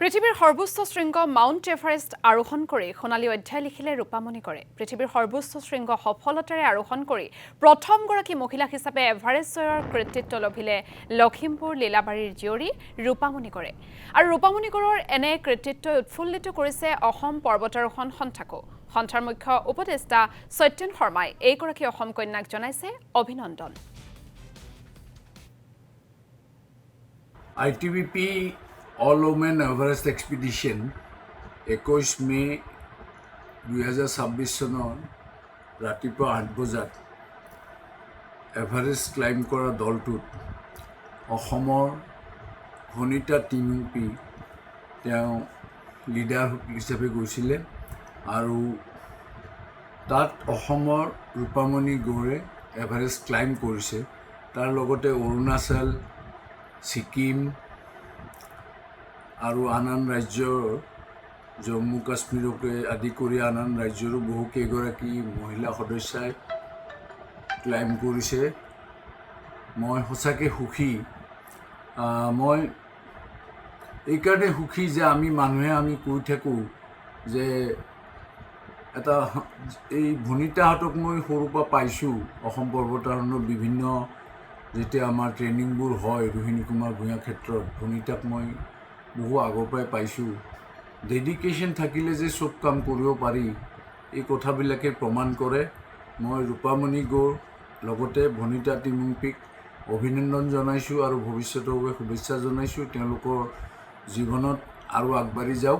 পৃথিৱীৰ সৰ্বোচ্চ শৃংগ মাউণ্ট এভাৰেষ্ট আৰোহণ কৰি সোণালী অধ্যায় লিখিলে ৰূপামণি কৰে। পৃথিৱীৰ সৰ্বোচ্চ শৃংগ সফলতাৰে আৰোহণ কৰি প্ৰথমগৰাকী মহিলা হিচাপে এভাৰেষ্ট জয়ৰ কৃতিত্ব লভিলে লখিমপুৰ লীলাবাৰীৰ জীয়ৰী ৰূপামণি কৰে। আৰু ৰূপামণি কৰৰ এনে কৃতিত্বই উৎফুল্লিত কৰিছে অসম পৰ্বতাৰোহণ সন্থাকো। সন্থাৰ মুখ্য উপদেষ্টা সত্যেন শৰ্মাই এইগৰাকী অসম কন্যাক জনাইছে অভিনন্দন। ITBP All Women Everest Expedition 21 মে 2026 চনৰ ৰাতিপুৱা 8 বজাত এভাৰেষ্ট ক্লাইম্ব কৰা দলটোত অসমৰ ভনিতা টিমুপি তেওঁ লিডাৰ হিচাপে গৈছিলে আৰু তাত অসমৰ ৰূপামণি গৌৰে এভাৰেষ্ট ক্লাইম্ব কৰিছে। তাৰ লগতে অৰুণাচল, ছিকিম আৰু আন ৰাজ্যৰ জম্মু কাশ্মীৰকে আদি কৰি আন ৰাজ্যৰো বহু কেইগৰাকী মহিলা সদস্যাই ক্লাইম্ব কৰিছে। মই সঁচাকৈ সুখী। মই এইকাৰণে সুখী যে আমি কৈ থাকোঁ যে এটা এই ভনিতাহঁতক মই সৰুৰ পৰা পাইছোঁ। অসম পৰ্বতাৰোহণৰ বিভিন্ন যেতিয়া আমাৰ ট্ৰেইনিংবোৰ হয় ৰোহিণী কুমাৰ ভূঞাৰ ক্ষেত্ৰত ভনিতাক মই বহু আগৰ পৰাই পাইছোঁ। ডেডিকেশ্যন থাকিলে যে চব কাম কৰিব পাৰি এই কথাবিলাকে প্ৰমাণ কৰে। মই ৰূপামণি গৌৰ লগতে ভনিতা টিমুপিক অভিনন্দন জনাইছোঁ আৰু ভৱিষ্যতৰ বাবে শুভেচ্ছা জনাইছোঁ। তেওঁলোকৰ জীৱনত আৰু আগবাঢ়ি যাওক।